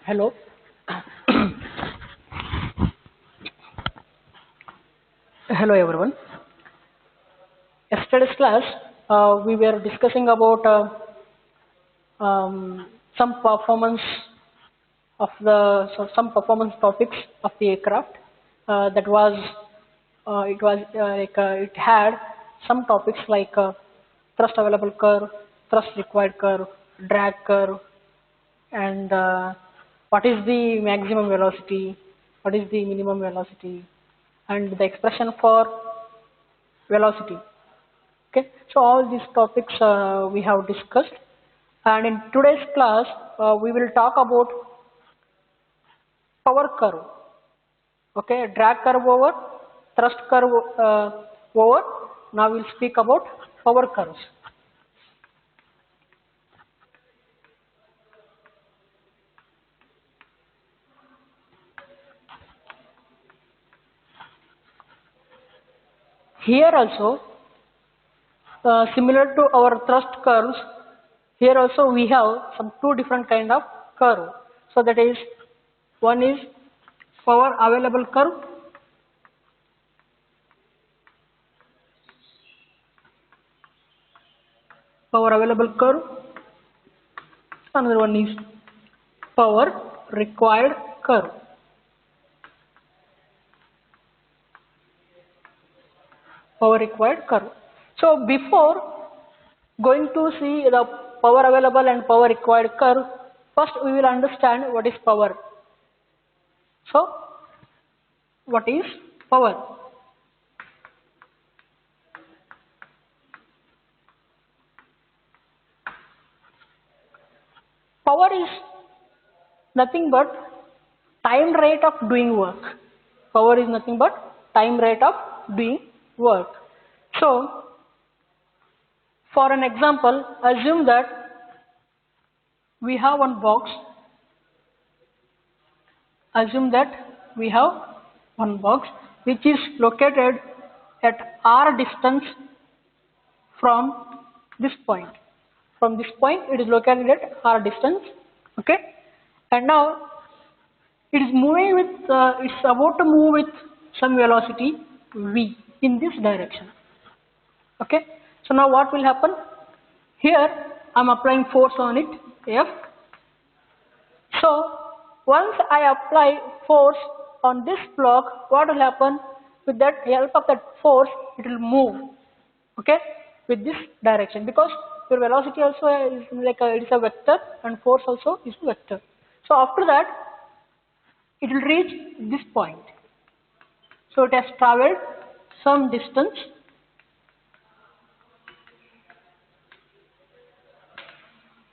Hello. Hello everyone. Yesterday's class, we were discussing about some performance some performance topics of the aircraft. That was it had some topics like thrust available curve, thrust required curve, drag curve, and what is the maximum velocity, what is the minimum velocity, and the expression for velocity. Okay, so all these topics we have discussed, and in today's class we will talk about power curve. Okay, drag curve over, thrust curve over. Now we'll speak about power curves. Here also, similar to our thrust curves, here also we have some two different kind of curve. So that is, one is power available curve, power available curve. Another one is power required curve. Power required curve. So before going to see the power available and power required curve, first we will understand what is power. So what is power? Power is nothing but time rate of doing work. Power is nothing but time rate of doing work. So for an example, assume that we have one box. Assume that we have one box which is located at r distance from this point. From this point, it is located at r distance. Okay, and now it is moving with. It's about to move with some velocity v in this direction. Okay, so now what will happen? Here I am applying force on it, F. So once I apply force on this block, what will happen? With that help of that force, it will move. Okay, with this direction, because your velocity also is like it is a vector and force also is a vector. So after that, it will reach this point. So it has traveled some distance.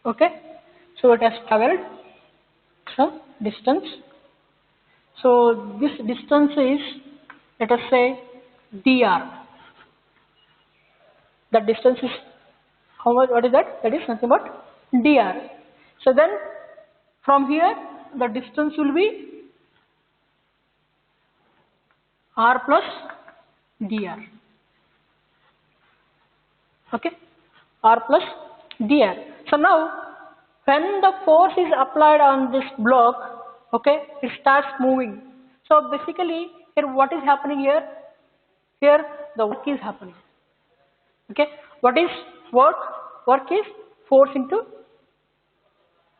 Okay, so it has traveled some distance. So this distance is, let us say, dr. The distance is how much? What is that? That is nothing but dr. So then from here the distance will be r plus dr. Okay, r plus dr. So now when the force is applied on this block, okay, it starts moving. So basically here what is happening here? Here the work is happening. Okay, what is work? Work is force into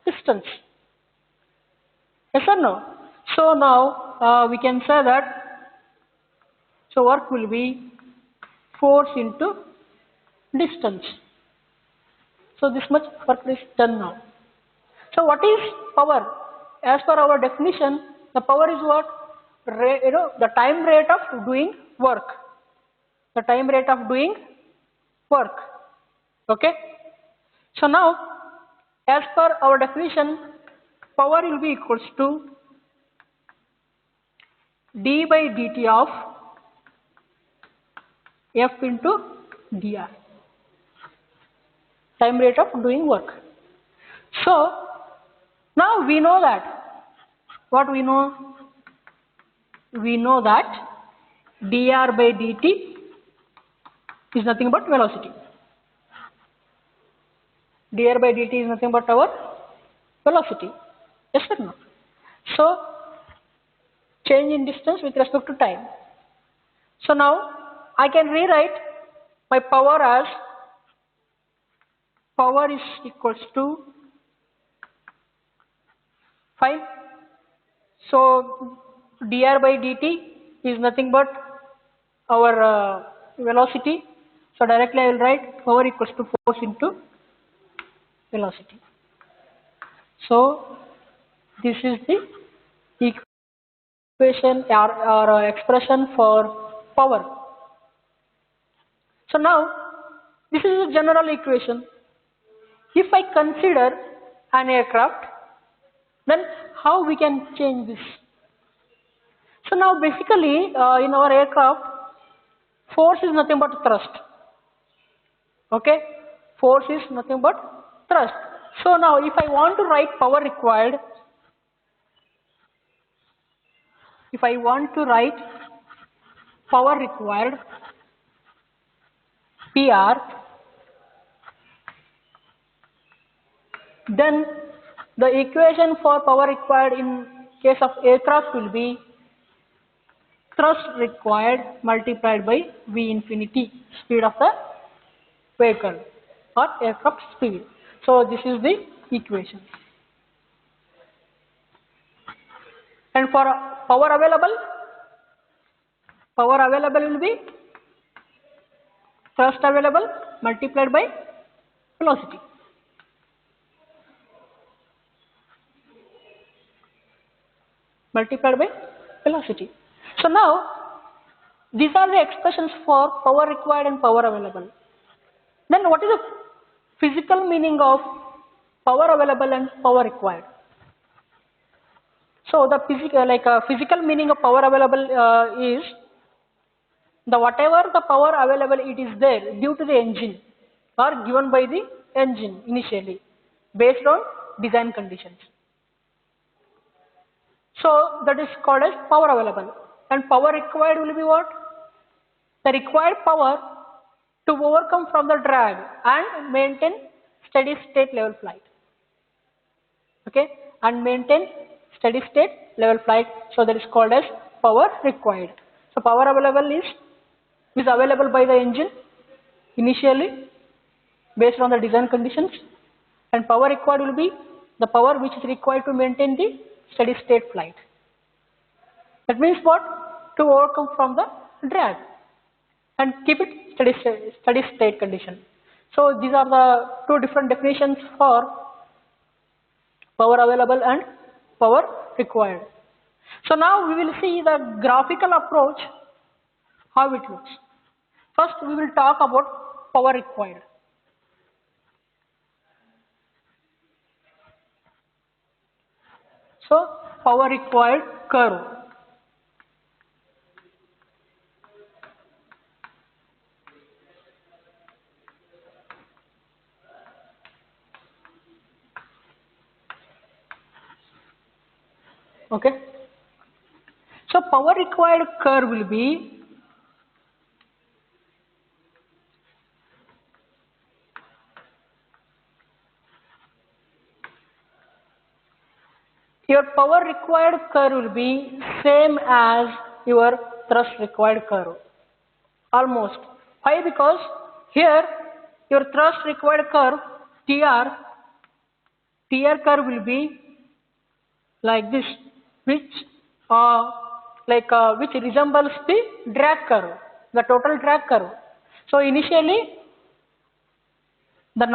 distance. Yes or no? So now we can say that, so work will be force into distance. So this much work is done now. So what is power? As per our definition, the power is what? The time rate of doing work. The time rate of doing work. Okay. So now, as per our definition, power will be equals to d by dt of f into dr. Time rate of doing work. So now we know that. What we know? We know that dr by dt is nothing but velocity. Dr by dt is nothing but our velocity. Yes or no? So change in distance with respect to time. So now I can rewrite my power as power is equals to 5. So dr by dt is nothing but our velocity. So directly I will write power equals to force into velocity. So this is the equation or expression for power. So now this is a general equation. If I consider an aircraft, then how we can change this? So now basically in our aircraft, force is nothing but thrust. Okay, force is nothing but thrust. So now if I want to write power required, if I want to write power required PR, then the equation for power required in case of aircraft will be thrust required multiplied by V infinity, speed of the vehicle or aircraft speed. So this is the equation. And for power available will be thrust available multiplied by velocity. Multiplied by velocity. So now these are the expressions for power required and power available. Then what is the physical meaning of power available and power required? So the physical meaning of power available is the whatever the power available it is there due to the engine or given by the engine initially based on design conditions. So that is called as power available. And power required will be what? The required power to overcome from the drag and maintain steady state level flight. Okay, and maintain steady state level flight. So that is called as power required. So power available is available by the engine initially based on the design conditions, and power required will be the power which is required to maintain the steady state flight. That means what? To overcome from the drag and keep it steady state condition. So these are the two different definitions for power available and power required. So now we will see the graphical approach, how it looks. First we will talk about power required. So power required curve. Okay. So power required curve will be your power required curve will be same as your thrust required curve. Almost. Why? Because here your thrust required curve TR curve will be like this, which which resembles the drag curve, the total drag curve. So initially the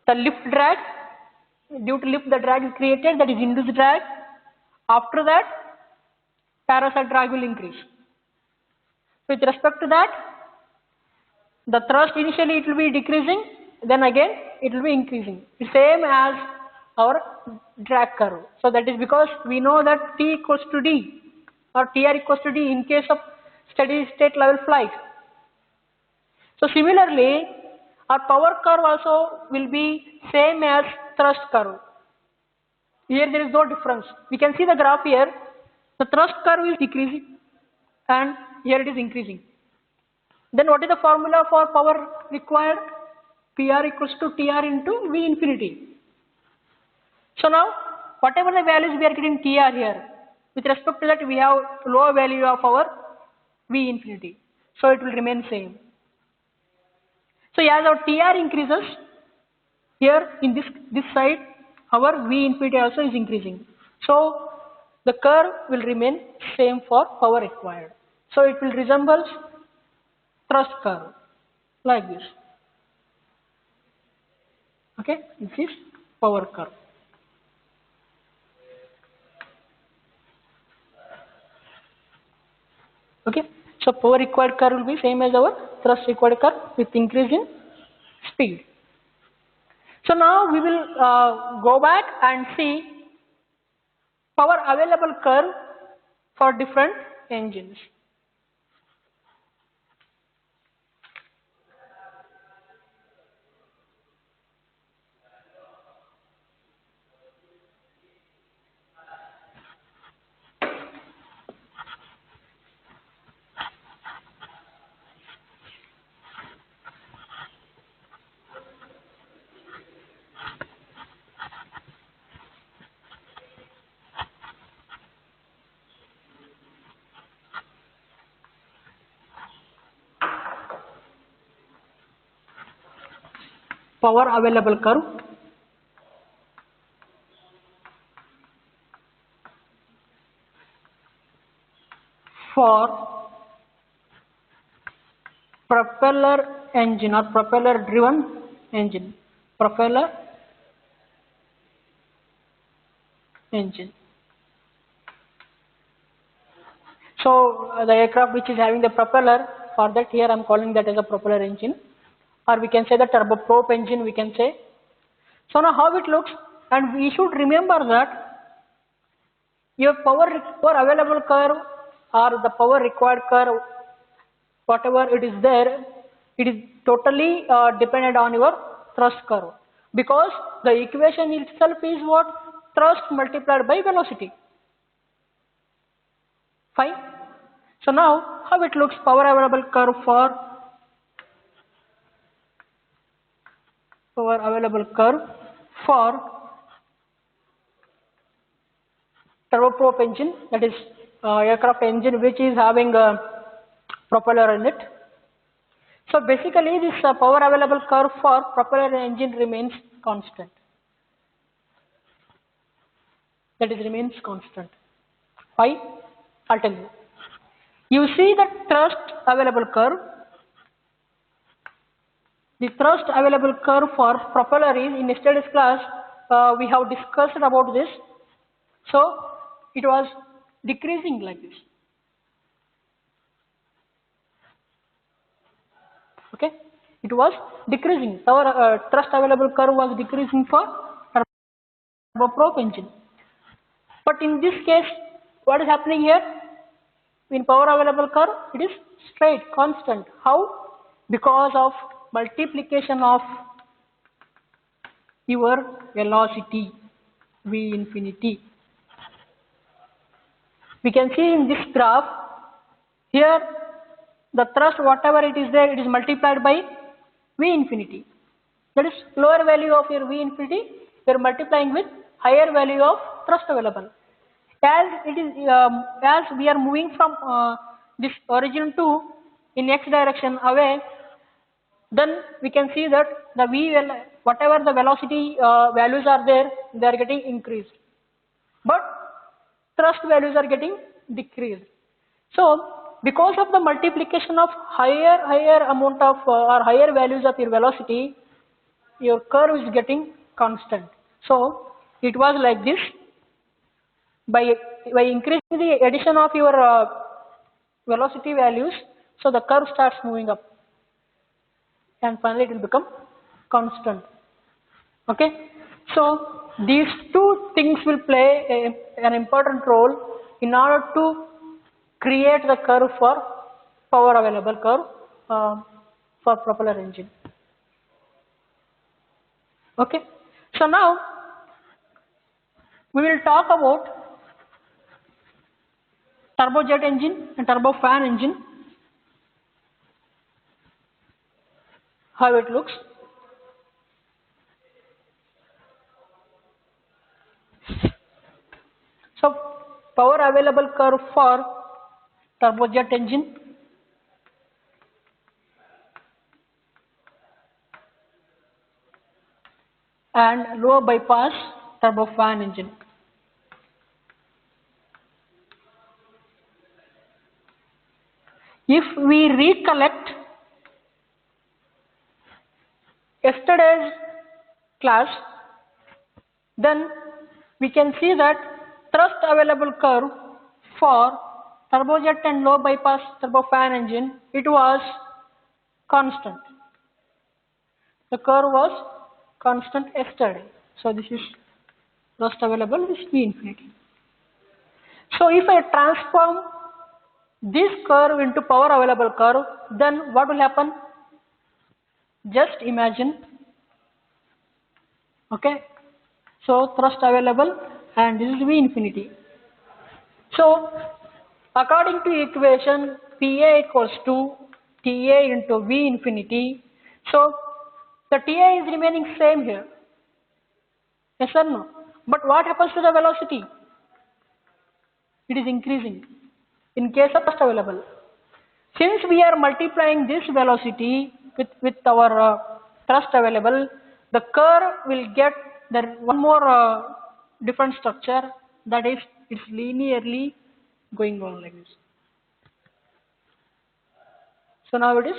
the lift drag, due to lift the drag is created, that is induced drag. After that parasite drag will increase. With respect to that, the thrust initially it will be decreasing, then again it will be increasing. Same as our drag curve. So that is because we know that T equals to D or TR equals to D in case of steady state level flight. So similarly, our power curve also will be same as thrust curve. Here there is no difference. We can see the graph here. The thrust curve is decreasing and here it is increasing. Then what is the formula for power required? PR equals to TR into V infinity. So now whatever the values we are getting TR here, with respect to that we have low value of our V infinity. So it will remain same. So as our TR increases, here in this side, our V infinity also is increasing. So the curve will remain same for power required. So it will resemble thrust curve like this. Okay, this is power curve. Okay, so power required curve will be same as our thrust required curve with increase in speed. So now we will go back and see power available curve for different engines. Power available curve for propeller engine or propeller driven engine. Propeller engine. So the aircraft which is having the propeller, for that here I am calling that as a propeller engine, or we can say the turboprop engine we can say. So now how it looks, and we should remember that your power available curve or the power required curve, whatever it is there, it is totally dependent on your thrust curve, because the equation itself is what? Thrust multiplied by velocity. Fine. So now how it looks, power available curve for turboprop engine, that is aircraft engine which is having a propeller in it. So basically this power available curve for propeller engine remains constant. That is remains constant. Why? I'll tell you. You see the thrust available curve. The thrust available curve for propeller is in yesterday's class we have discussed about this. So it was decreasing like this. Okay, it was decreasing. Our thrust available curve was decreasing for turboprop engine. But in this case, what is happening here? In power available curve, it is straight, constant. How? Because of multiplication of your velocity, V infinity. We can see in this graph, here the thrust, whatever it is there, it is multiplied by V infinity. That is lower value of your V infinity, we are multiplying with higher value of thrust available. As it is, as we are moving from this origin to in x direction away, then we can see that the v whatever the velocity values are there, they are getting increased, but thrust values are getting decreased. So because of the multiplication of higher amount of or higher values of your velocity, your curve is getting constant. So it was like this. By increasing the addition of your velocity values, so the curve starts moving up, and finally it will become constant. Okay, so these two things will play an important role in order to create the curve for power available curve for propeller engine. Okay, so now we will talk about turbojet engine and turbofan engine, how it looks. power available curve for turbojet engine and low bypass turbofan engine. If we recollect yesterday's class, then we can see that thrust available curve for turbojet and low bypass turbofan engine, it was constant. The curve was constant yesterday. So this is thrust available, this is V infinity. So if I transform this curve into power available curve, then what will happen? Just imagine. Okay. So thrust available and this is V infinity. So according to equation PA equals to TA into V infinity. So the TA is remaining same here. Yes or no? But what happens to the velocity? It is increasing in case of thrust available. Since we are multiplying this velocity with our thrust available, the curve will get one more different structure, that is it's linearly going on like this. So now it is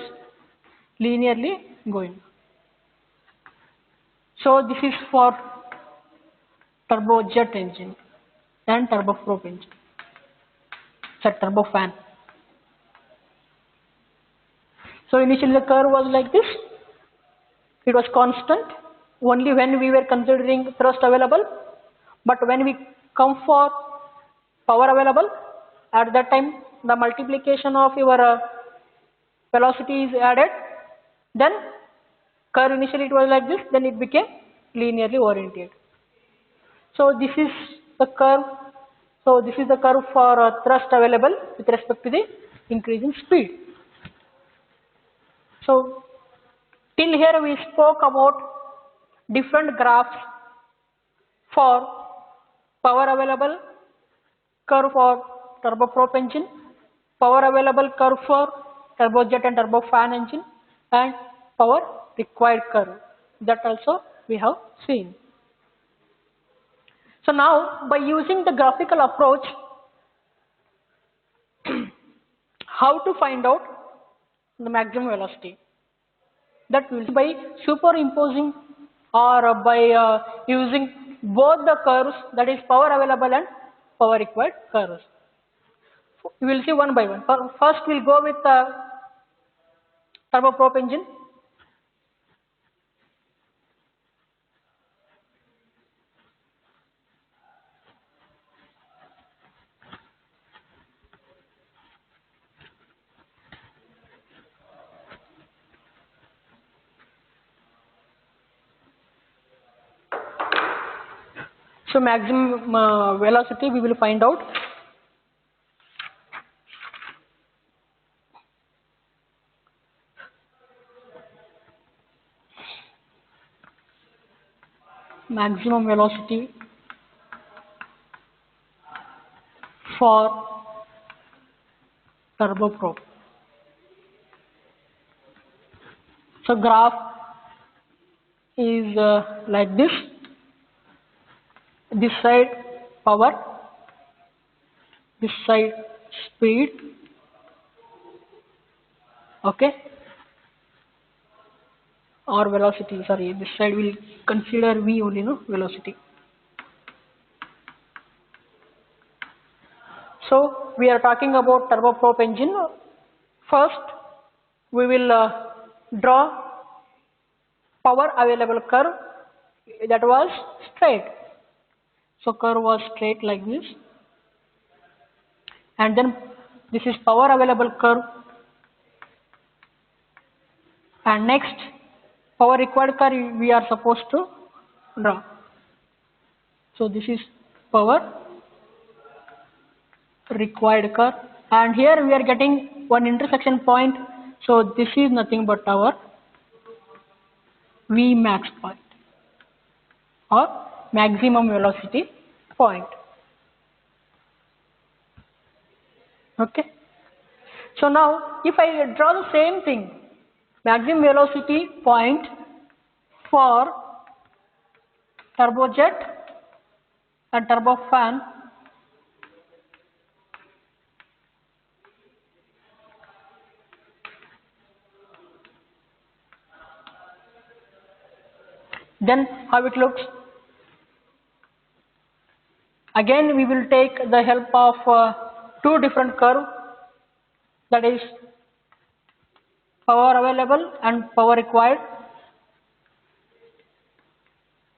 linearly going. So this is for turbojet engine and turboprop engine. It's a turbofan. So initially the curve was like this. It was constant only when we were considering thrust available. But when we come for power available, at that time the multiplication of your velocity is added. Then curve initially it was like this, then it became linearly oriented. So this is the curve. So this is the curve for thrust available with respect to the increasing speed. So till here we spoke about different graphs for power available curve for turboprop engine, power available curve for turbojet and turbofan engine, and power required curve. That also we have seen. So now by using the graphical approach, how to find out the maximum velocity? That will be by superimposing or by using both the curves, that is power available and power required curves. We will see one by one. First we will go with the turboprop engine. So maximum velocity we will find out. Maximum velocity for turboprop. So graph is like this. This side power, this side speed. Okay. Or velocity, sorry, this side will consider V only, no, velocity. So we are talking about turboprop engine. First we will draw power available curve that was straight. So curve was straight like this, and then this is power available curve, and next power required curve we are supposed to draw. So this is power required curve, and here we are getting one intersection point. So this is nothing but our V max point or maximum velocity point. Okay. So now if I draw the same thing, maximum velocity point for turbojet and turbofan, then how it looks. Again we will take the help of two different curves, that is power available and power required.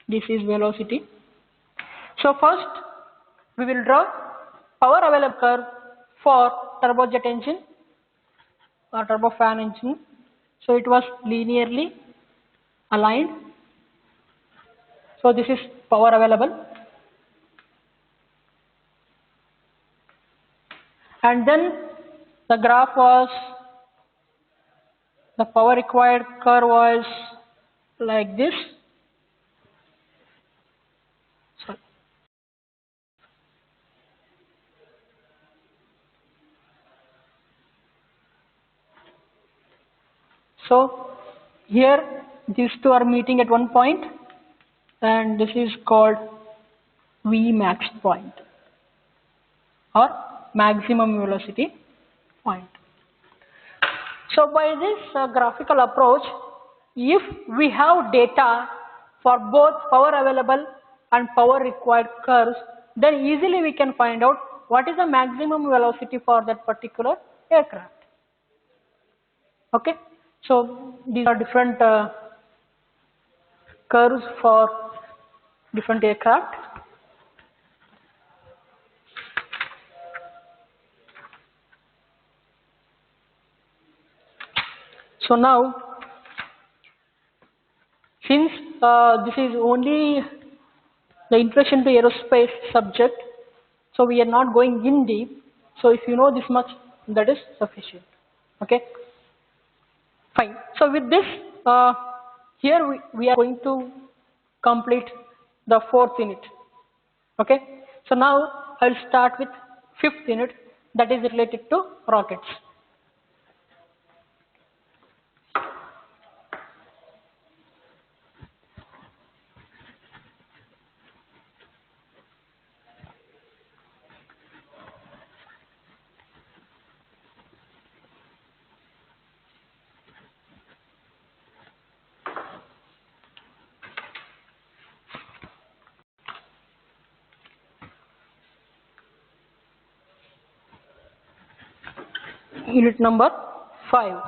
This is velocity. So first we will draw power available curve for turbojet engine or turbofan engine. So it was linearly aligned. So this is power available. And then the graph was, the power required curve was like this. Sorry. So here these two are meeting at one point, and this is called Vmax point or maximum velocity point. So by this graphical approach, if we have data for both power available and power required curves, then easily we can find out what is the maximum velocity for that particular aircraft. Okay, so these are different curves for different aircraft. So now, since this is only the introduction to aerospace subject, so we are not going in deep. So if you know this much, that is sufficient. Okay, fine. So with this, here we are going to complete the fourth unit. Okay, so now I will start with fifth unit, that is related to rockets. Unit number 5.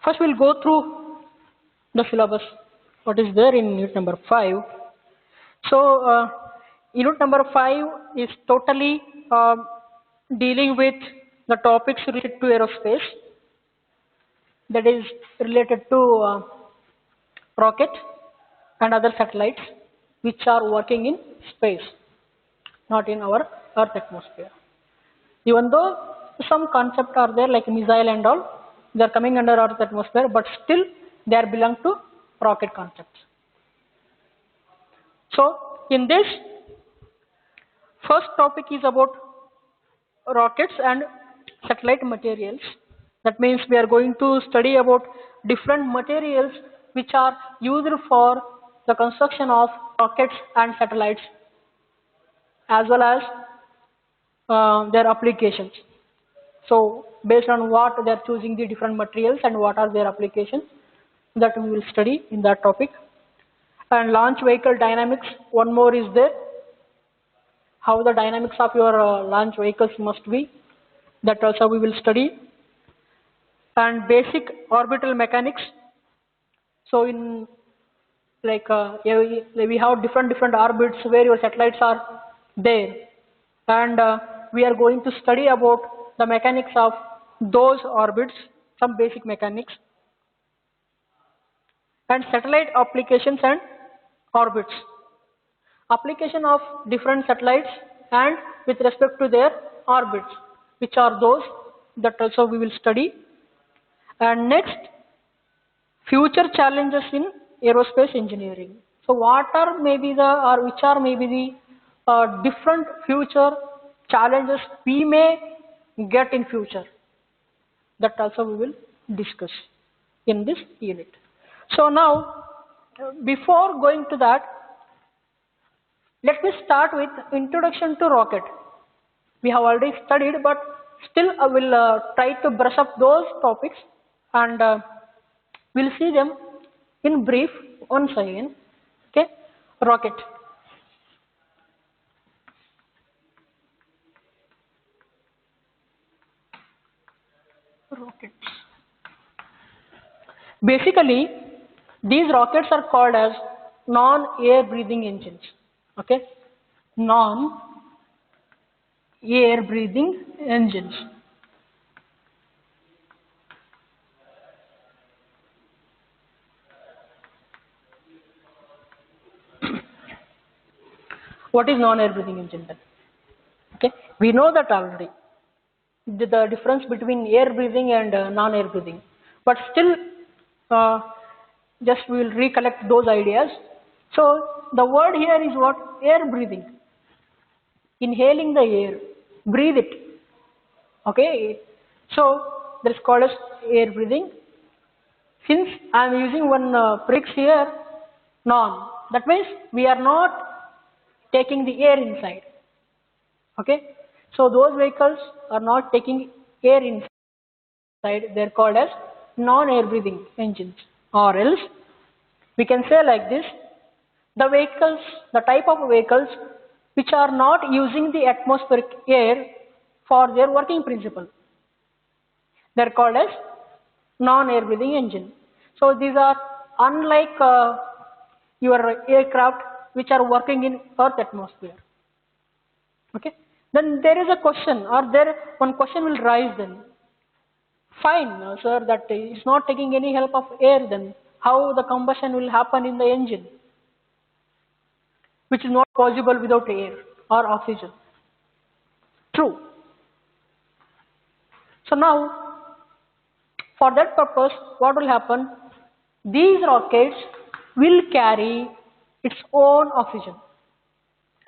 First we'll go through the syllabus, what is there in unit number 5. So unit number 5 is totally dealing with the topics related to aerospace, that is related to rocket and other satellites which are working in space, not in our Earth atmosphere. Even though some concepts are there like missile and all, they are coming under Earth atmosphere, but still they are belong to rocket concepts. So in this, first topic is about rockets and satellite materials. That means we are going to study about different materials which are used for the construction of rockets and satellites, as well as their applications. So based on what they are choosing the different materials and what are their applications, that we will study in that topic. And launch vehicle dynamics, one more is there, how the dynamics of your launch vehicles must be, that also we will study. And basic orbital mechanics. So in like we have different orbits where your satellites are there, and we are going to study about the mechanics of those orbits, some basic mechanics. And satellite applications and orbits, application of different satellites and with respect to their orbits, which are those, that also we will study. And next, future challenges in aerospace engineering. So what are maybe the, or which are maybe the different future challenges we may get in future? That also we will discuss in this unit. So now, before going to that, let me start with introduction to rocket. We have already studied, but still I will try to brush up those topics, and we'll see them in brief once again. Okay, rocket. Rockets. Basically, these rockets are called as non-air breathing engines. Okay, non-air breathing engines. What is non-air breathing engine then? Okay, we know that already. The difference between air breathing and non-air breathing, but still, uh, just we will recollect those ideas. So the word here is what? Air breathing. Inhaling the air, breathe it. Okay, so that is called as air breathing. Since I am using one prefix here, non, that means we are not taking the air inside. Okay, so those vehicles are not taking air inside. They're called as non-air breathing engines. Or else we can say like this: the vehicles, the type of vehicles which are not using the atmospheric air for their working principle, they're called as non-air breathing engine. So these are unlike your aircraft which are working in earth atmosphere. Okay, then there is a question, or there one question will rise then. Fine, sir, that is not taking any help of air, then how the combustion will happen in the engine, which is not possible without air or oxygen? True. So now, for that purpose, what will happen? These rockets will carry its own oxygen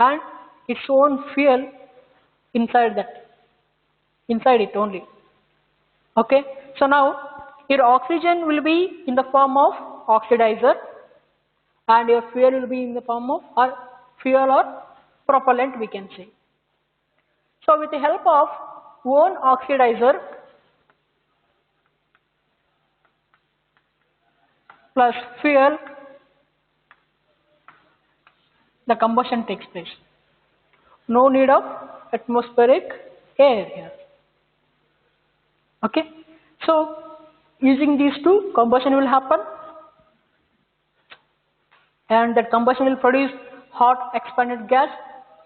and its own fuel inside that, inside it only. Okay, so now your oxygen will be in the form of oxidizer, and your fuel will be in the form of fuel or propellant, we can say. So with the help of one oxidizer plus fuel, the combustion takes place. No need of atmospheric air here. Okay, so using these two, combustion will happen, and that combustion will produce hot expanded gas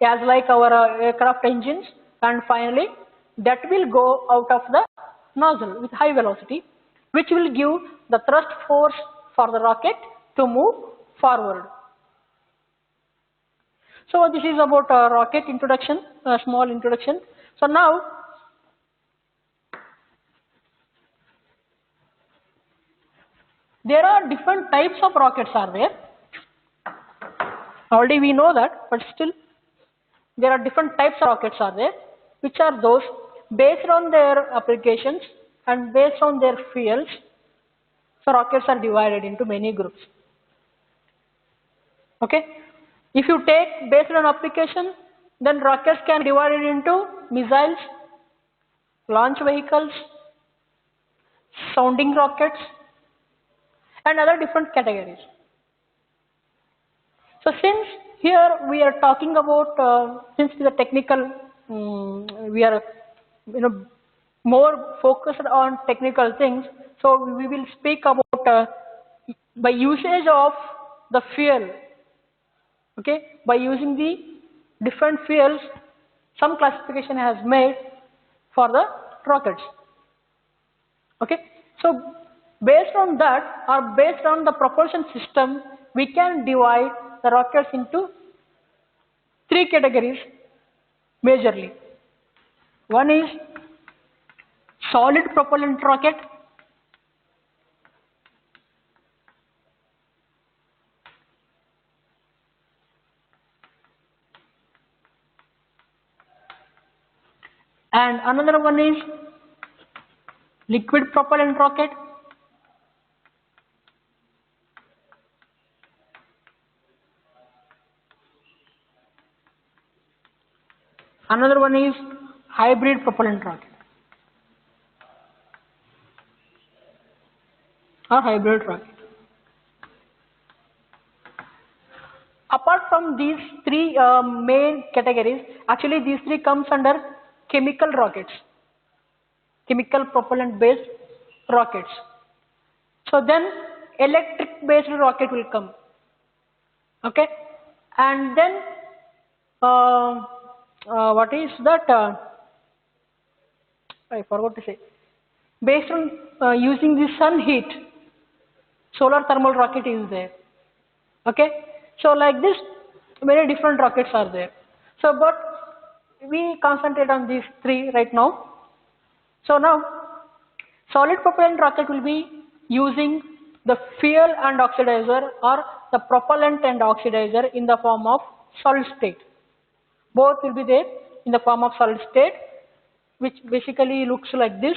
as like our aircraft engines, and finally that will go out of the nozzle with high velocity, which will give the thrust force for the rocket to move forward. So this is about rocket introduction, a small introduction. So now there are different types of rockets are there. Already we know that, but still there are different types of rockets are there, which are those based on their applications and based on their fuels. So rockets are divided into many groups. Okay, if you take based on application, then rockets can be divided into missiles, launch vehicles, sounding rockets, and other different categories. So since here we are talking about, since the technical, we are, more focused on technical things. So we will speak about by usage of the fuel. Okay, by using the different fuels, some classification has made for the rockets. Okay, so based on that, or based on the propulsion system, we can divide the rockets into three categories majorly. One is solid propellant rocket, And another one is liquid propellant rocket. Another one is hybrid propellant rocket or hybrid rocket. Apart from these three main categories, actually these three comes under chemical rockets, chemical propellant based rockets. So then electric based rocket will come, okay, and then what is that? I forgot to say. Based on using the sun heat, solar thermal rocket is there. Okay, so like this, many different rockets are there. So, but we concentrate on these three right now. So now, solid propellant rocket will be using the fuel and oxidizer or the propellant and oxidizer in the form of solid state. Both will be there in the form of solid state, which basically looks like this.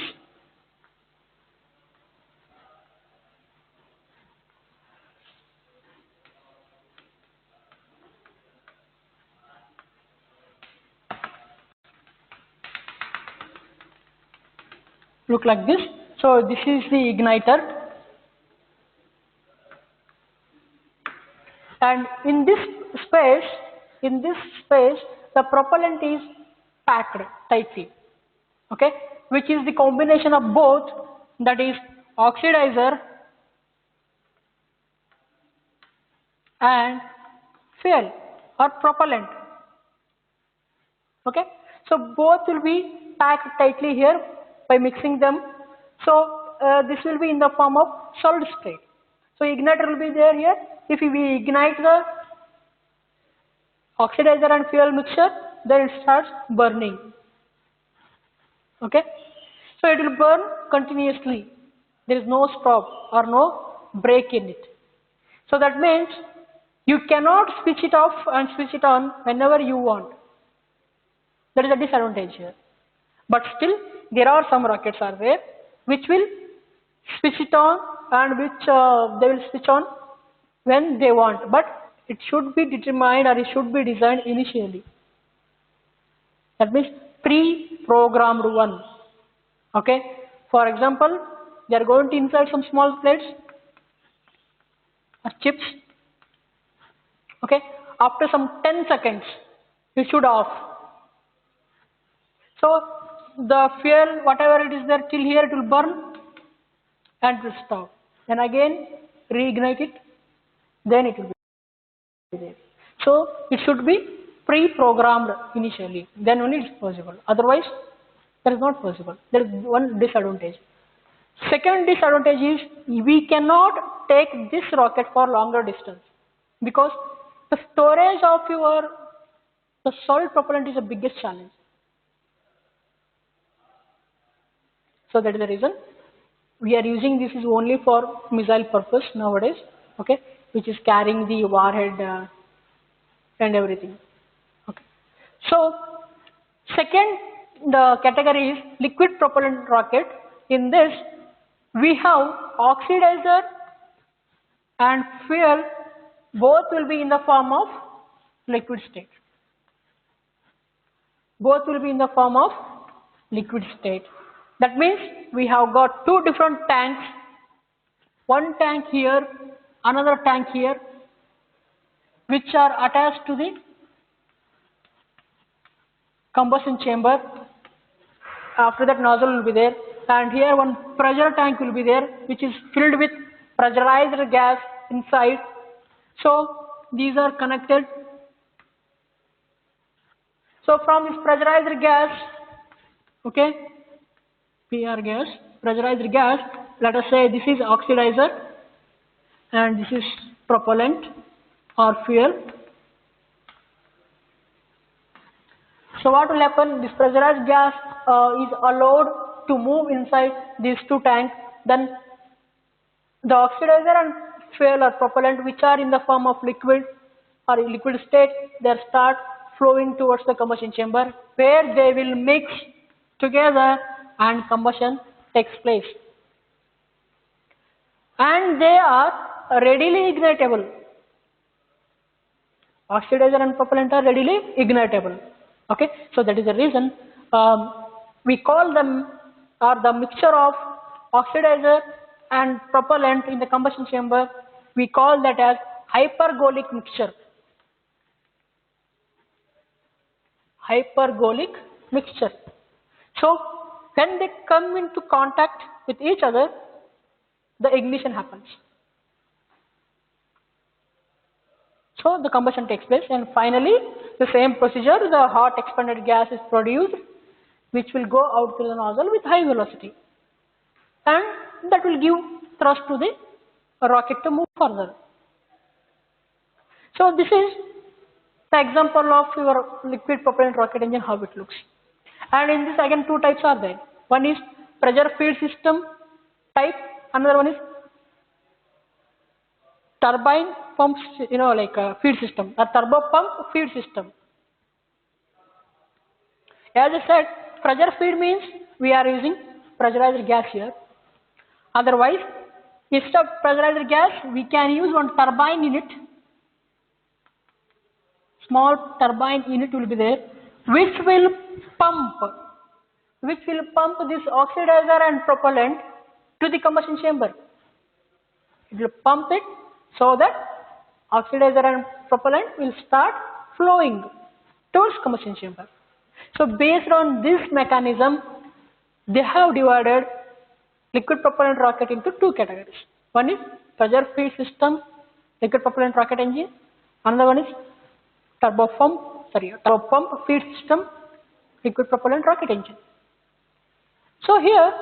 Look like this. So this is the igniter, and in this space, the propellant is packed tightly. Okay, which is the combination of both, that is oxidizer and fuel or propellant. Okay, so both will be packed tightly here by mixing them. So this will be in the form of solid state. So igniter will be there here. If we ignite the oxidizer and fuel mixture, then it starts burning. Okay, so it will burn continuously. There is no stop or no break in it. So that means you cannot switch it off and switch it on whenever you want. That is a disadvantage here. But still, there are some rockets are there which will switch it on and which they will switch on when they want. But it should be determined or it should be designed initially. That means pre-programmed one. Okay. For example, they are going to insert some small plates or chips. Okay. After some 10 seconds, you should off. So the fuel, whatever it is there till here, it will burn and it will stop. Then again reignite it, then it will be there. So it should be pre-programmed initially, then only it is possible. Otherwise, that is not possible. There is one disadvantage. Second disadvantage is we cannot take this rocket for longer distance because the storage of the solid propellant is the biggest challenge. So that is the reason we are using this is only for missile purpose nowadays, okay, which is carrying the warhead and everything. Okay. So second, the category is liquid propellant rocket. In this, we have oxidizer and fuel, both will be in the form of liquid state. Both will be in the form of liquid state. That means we have got two different tanks, one tank here, another tank here, which are attached to the combustion chamber. After that, nozzle will be there, and here one pressure tank will be there, which is filled with pressurized gas inside. So these are connected. So from this pressurized gas, okay, PR gas, pressurized gas, let us say this is oxidizer and this is propellant or fuel. So what will happen? This pressurized gas is allowed to move inside these two tanks. Then the oxidizer and fuel or propellant, which are in the form of liquid or liquid state, they start flowing towards the combustion chamber, where they will mix together and combustion takes place. And they are readily ignitable. Oxidizer and propellant are readily ignitable. Okay, so that is the reason we call them, or the mixture of oxidizer and propellant in the combustion chamber, we call that as hypergolic mixture. Hypergolic mixture. So when they come into contact with each other, the ignition happens. So the combustion takes place, and finally the same procedure, the hot expanded gas is produced, which will go out through the nozzle with high velocity, and that will give thrust to the rocket to move further. So this is the example of your liquid propellant rocket engine, how it looks. And in this again two types are there. One is pressure feed system type, another one is turbine pumps, like a feed system, a turbo pump feed system. As I said, pressure feed means we are using pressurized gas here. Otherwise, instead of pressurized gas, we can use one turbine unit. Small turbine unit will be there, which will pump this oxidizer and propellant to the combustion chamber. It will pump it so that oxidizer and propellant will start flowing towards combustion chamber. So based on this mechanism, they have divided liquid propellant rocket into two categories. One is pressure feed system liquid propellant rocket engine. Another one is turbo pump feed system liquid propellant rocket engine. So here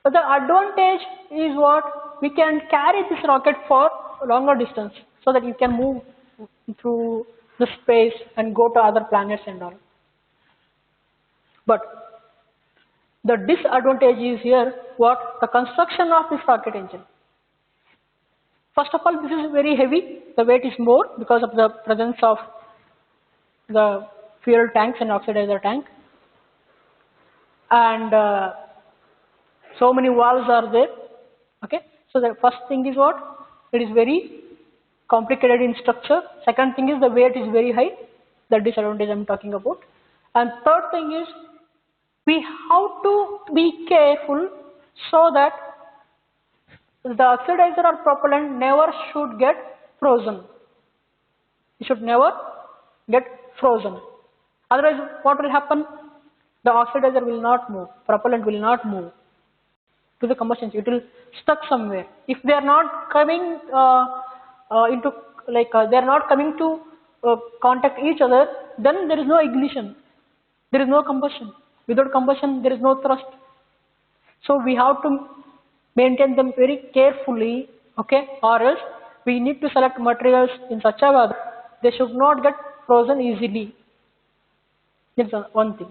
the advantage is what? We can carry this rocket for longer distance so that you can move through the space and go to other planets and all. But the disadvantage is here what? The construction of this rocket engine. First of all, this is very heavy, the weight is more because of the presence of the fuel tanks and oxidizer tank, and so many valves are there. Okay, so the first thing is what? It is very complicated in structure. Second thing is the weight is very high, the disadvantage I am talking about. And third thing is we have to be careful so that the oxidizer or propellant never should get frozen. It should never get frozen. Otherwise, what will happen? The oxidizer will not move, propellant will not move to the combustion. It will stuck somewhere. If they are not coming they are not coming to contact each other, then there is no ignition. There is no combustion. Without combustion, there is no thrust. So we have to maintain them very carefully, okay? Or else we need to select materials in such a way that they should not get frozen easily. That's one thing.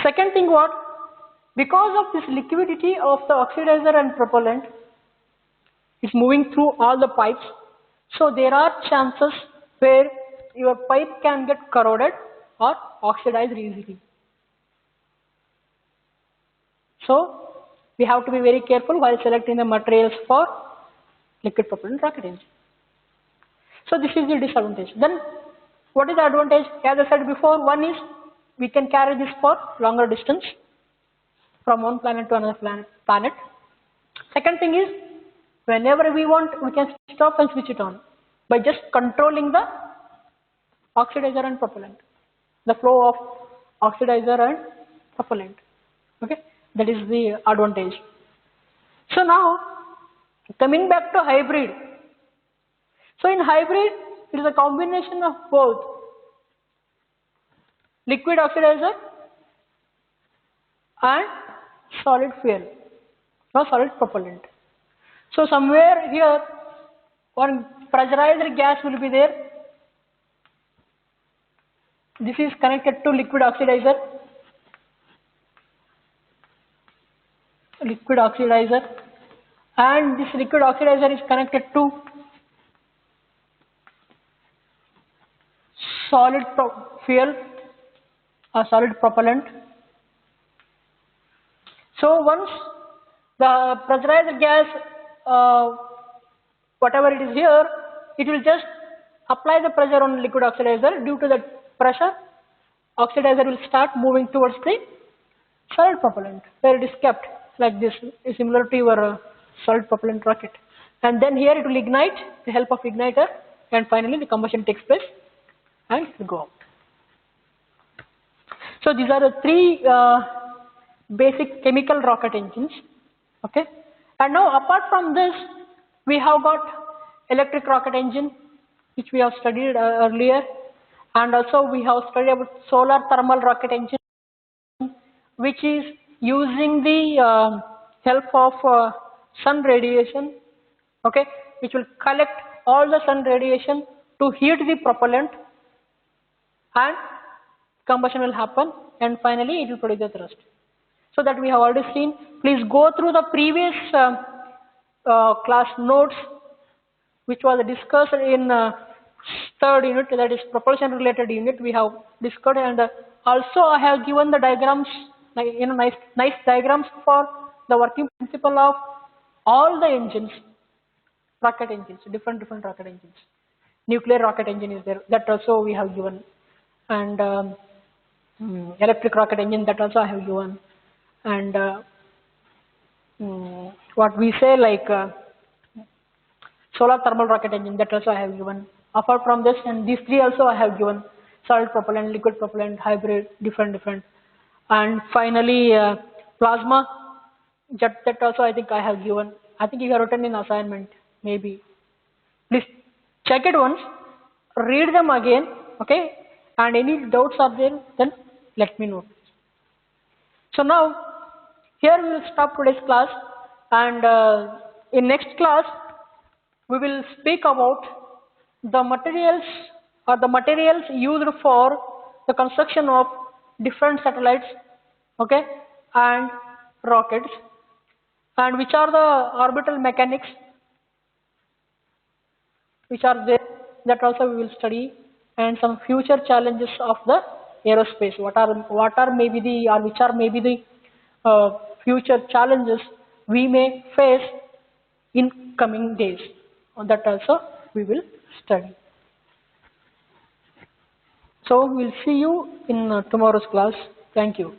Second thing what? Because of this liquidity of the oxidizer and propellant is moving through all the pipes, so there are chances where your pipe can get corroded or oxidized easily. So we have to be very careful while selecting the materials for liquid propellant rocket engine. So this is the disadvantage. Then what is the advantage? As I said before, one is we can carry this for longer distance from one planet to another planet. Second thing is whenever we want, we can switch it off and switch it on by just controlling the oxidizer and propellant, the flow of oxidizer and propellant. Okay, that is the advantage. So now coming back to hybrid. So in hybrid, it is a combination of both liquid oxidizer and solid fuel or solid propellant. So somewhere here one pressurized gas will be there. This is connected to liquid oxidizer. And this liquid oxidizer is connected to solid fuel a solid propellant. So once the pressurized gas, whatever it is here, it will just apply the pressure on liquid oxidizer. Due to that pressure, oxidizer will start moving towards the solid propellant, where it is kept like this, similar to your solid propellant rocket. And then here it will ignite with the help of igniter, and finally the combustion takes place and it will go out. So these are the three basic chemical rocket engines. Okay, and now apart from this, we have got electric rocket engine, which we have studied earlier, and also we have studied about solar thermal rocket engine, which is using the help of sun radiation, okay, which will collect all the sun radiation to heat the propellant, and combustion will happen, and finally it will produce the thrust. So that we have already seen. Please go through the previous class notes, which was discussed in third unit, that is propulsion related unit. We have discussed, and also I have given the diagrams, like, nice diagrams for the working principle of all the engines, rocket engines, different rocket engines. Nuclear rocket engine is there, that also we have given, and electric rocket engine, that also I have given, and what we say, like solar thermal rocket engine, that also I have given. Apart from this, and these three also I have given: solid propellant, liquid propellant, hybrid, different, and finally plasma jet, that also I think I have given. I think you have written in assignment, maybe. Please check it once, read them again, okay? And any doubts are there, then let me know. So now, here we will stop today's class, and in next class, we will speak about the materials used for the construction of different satellites, okay, and rockets, and which are the orbital mechanics which are there, that also we will study, and some future challenges of the aerospace. Which are maybe the future challenges we may face in coming days. That also we will study. So we'll see you in tomorrow's class. Thank you.